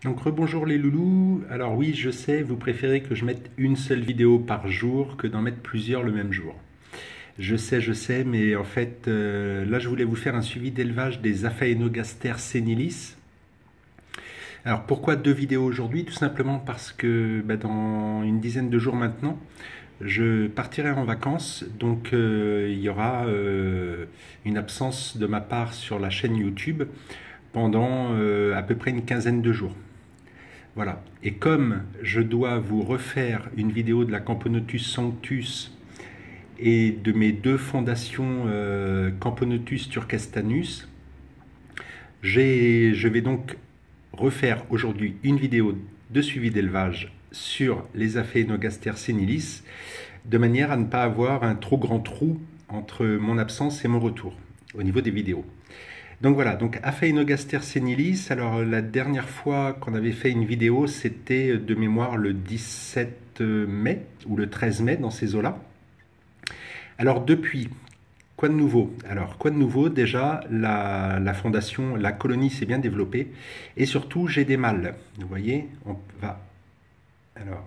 Donc rebonjour les loulous. Alors oui, je sais, vous préférez que je mette une seule vidéo par jour que d'en mettre plusieurs le même jour. Je sais, mais en fait, là je voulais vous faire un suivi d'élevage des Aphaenogaster senilis. Alors pourquoi deux vidéos aujourd'hui? Tout simplement parce que dans une dizaine de jours maintenant, je partirai en vacances, donc il y aura une absence de ma part sur la chaîne YouTube pendant à peu près une quinzaine de jours. Voilà. Et comme je dois vous refaire une vidéo de la Camponotus sanctus et de mes deux fondations Camponotus turkestanus, je vais donc refaire aujourd'hui une vidéo de suivi d'élevage sur les Aphaenogaster senilis, de manière à ne pas avoir un trop grand trou entre mon absence et mon retour au niveau des vidéos. Donc voilà, donc Aphaenogaster senilis. Alors la dernière fois qu'on avait fait une vidéo, c'était de mémoire le 17 mai ou le 13 mai dans ces eaux-là. Alors depuis, quoi de nouveau? Alors quoi de nouveau? Déjà, la fondation, la colonie s'est bien développée et surtout j'ai des mâles. Vous voyez, on va... Alors,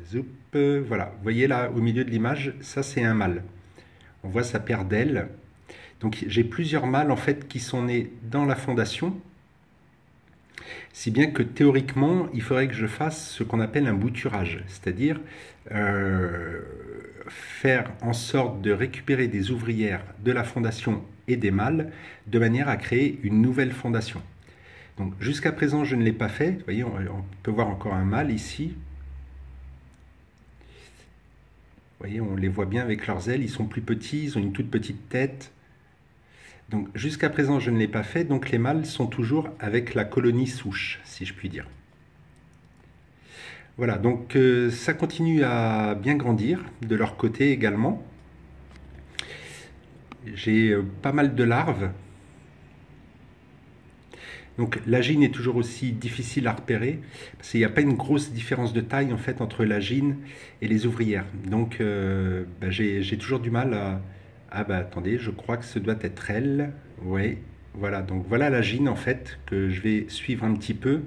zoup, voilà, vous voyez là au milieu de l'image, ça c'est un mâle. On voit sa paire d'ailes. Donc j'ai plusieurs mâles en fait qui sont nés dans la fondation, si bien que théoriquement il faudrait que je fasse ce qu'on appelle un bouturage, c'est-à-dire faire en sorte de récupérer des ouvrières de la fondation et des mâles de manière à créer une nouvelle fondation. Donc jusqu'à présent je ne l'ai pas fait, vous voyez on peut voir encore un mâle ici. Vous voyez, on les voit bien avec leurs ailes, ils sont plus petits, ils ont une toute petite tête. Donc jusqu'à présent, je ne l'ai pas fait, donc les mâles sont toujours avec la colonie souche, si je puis dire. Voilà, donc ça continue à bien grandir, de leur côté également. J'ai pas mal de larves. Donc l'agine est toujours aussi difficile à repérer, parce qu'il n'y a pas une grosse différence de taille en fait entre l'agine et les ouvrières. Donc j'ai toujours du mal à... Ah bah attendez, je crois que ce doit être elle. Oui, voilà, donc voilà l'agine en fait que je vais suivre un petit peu.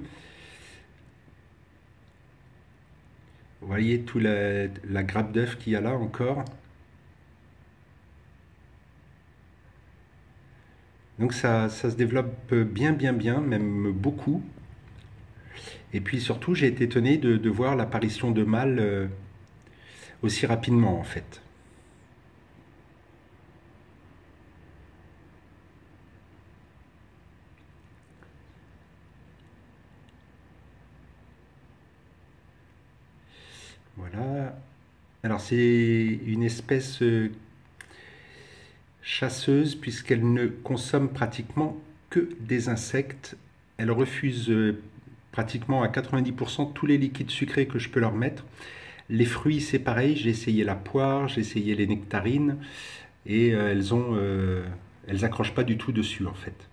Vous voyez toute la grappe d'œuf qu'il y a là encore. Donc ça se développe bien, même beaucoup. Et puis surtout, j'ai été étonné de voir l'apparition de mâles aussi rapidement en fait. Voilà. Alors c'est une espèce chasseuse puisqu'elle ne consomme pratiquement que des insectes. Elle refuse pratiquement à 90% tous les liquides sucrés que je peux leur mettre. Les fruits, c'est pareil, j'ai essayé la poire, j'ai essayé les nectarines, et elles accrochent pas du tout dessus en fait.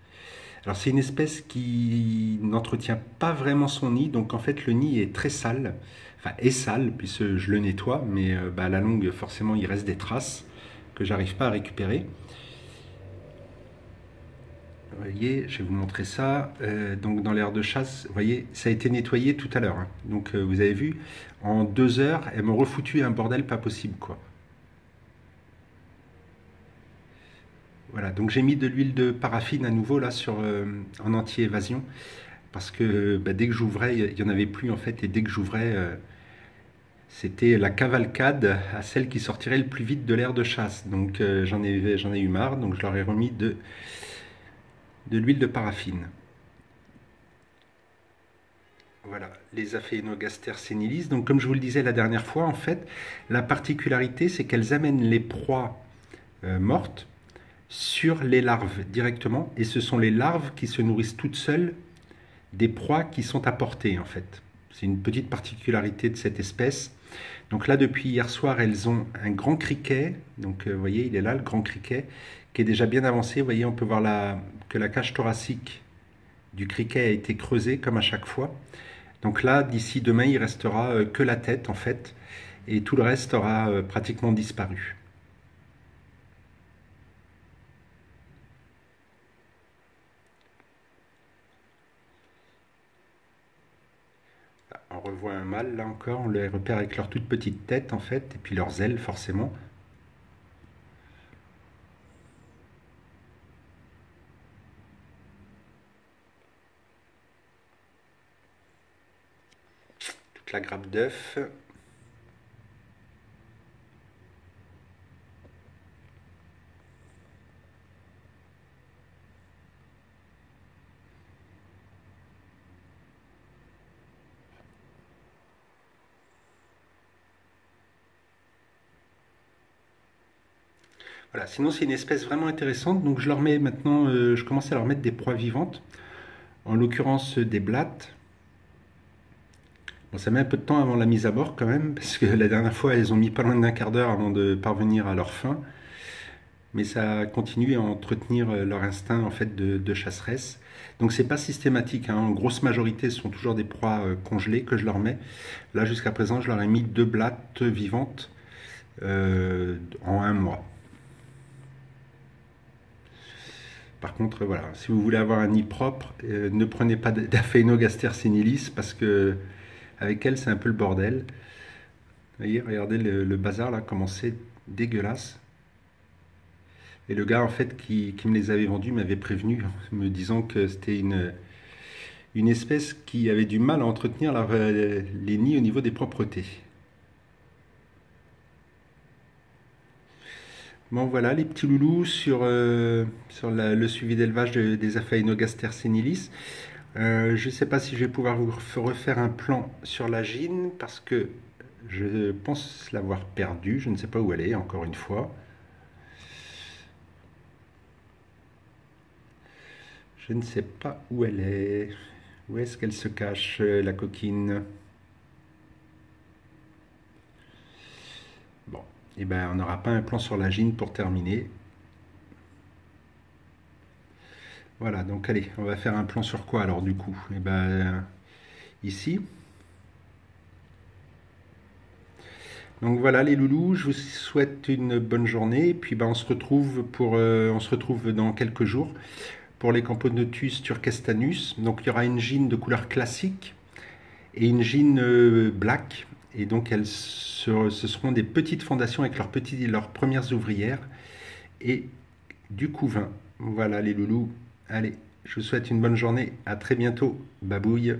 Alors c'est une espèce qui n'entretient pas vraiment son nid, donc en fait le nid est très sale, enfin est sale puisque je le nettoie, mais à la longue forcément il reste des traces que j'arrive pas à récupérer. Vous voyez, je vais vous montrer ça. Donc dans l'aire de chasse, vous voyez, ça a été nettoyé tout à l'heure, hein. Donc vous avez vu, en 2 heures, elles m'ont refoutu un bordel pas possible quoi. Voilà, donc j'ai mis de l'huile de paraffine à nouveau là en anti-évasion parce que dès que j'ouvrais, il n'y en avait plus en fait, et dès que j'ouvrais, c'était la cavalcade à celle qui sortirait le plus vite de l'aire de chasse. Donc j'en ai eu marre, donc je leur ai remis de l'huile de paraffine. Voilà, les Aphaenogaster senilis. Donc comme je vous le disais la dernière fois, en fait, la particularité c'est qu'elles amènent les proies mortes sur les larves directement, et ce sont les larves qui se nourrissent toutes seules des proies qui sont apportées en fait. C'est une petite particularité de cette espèce. Donc là, depuis hier soir, elles ont un grand criquet. Donc vous voyez, il est là, le grand criquet, qui est déjà bien avancé. Vous voyez, on peut voir que la cage thoracique du criquet a été creusée, comme à chaque fois. Donc là, d'ici demain, il restera que la tête, en fait, et tout le reste aura pratiquement disparu. revoit un mâle, là encore, on les repère avec leur toute petite tête en fait, et puis leurs ailes forcément. Toute la grappe d'œufs. Voilà, sinon c'est une espèce vraiment intéressante, donc je leur mets maintenant, je commence à leur mettre des proies vivantes, en l'occurrence des blattes. Bon, ça met un peu de temps avant la mise à bord quand même, parce que la dernière fois elles ont mis pas loin d'un quart d'heure avant de parvenir à leur fin, mais ça continue à entretenir leur instinct en fait de chasseresse. Donc c'est pas systématique, hein. En grosse majorité ce sont toujours des proies congelées que je leur mets. Là jusqu'à présent je leur ai mis 2 blattes vivantes en 1 mois. Par contre, voilà, si vous voulez avoir un nid propre, ne prenez pas d'Aphaenogaster senilis parce que avec elle, c'est un peu le bordel. Vous voyez, regardez le bazar là, comment c'est dégueulasse. Et le gars en fait qui me les avait vendus m'avait prévenu, me disant que c'était une espèce qui avait du mal à entretenir les nids au niveau des propretés. Bon voilà les petits loulous sur le suivi d'élevage des Aphaenogaster senilis. Je ne sais pas si je vais pouvoir vous refaire un plan sur la gine parce que je pense l'avoir perdue. Je ne sais pas où elle est, encore une fois. Je ne sais pas où elle est. Où est-ce qu'elle se cache, la coquine? Bon, et ben on n'aura pas un plan sur la gine pour terminer. Voilà, donc allez, on va faire un plan sur quoi alors du coup? Et ben ici. Donc voilà les loulous, je vous souhaite une bonne journée. Et puis ben, on se retrouve dans quelques jours pour les Camponotus turkestanus. Donc il y aura une gine de couleur classique et une gine black. Et donc ce seront des petites fondations avec leurs premières ouvrières et du couvain. Voilà les loulous. Allez, je vous souhaite une bonne journée. À très bientôt. Babouille.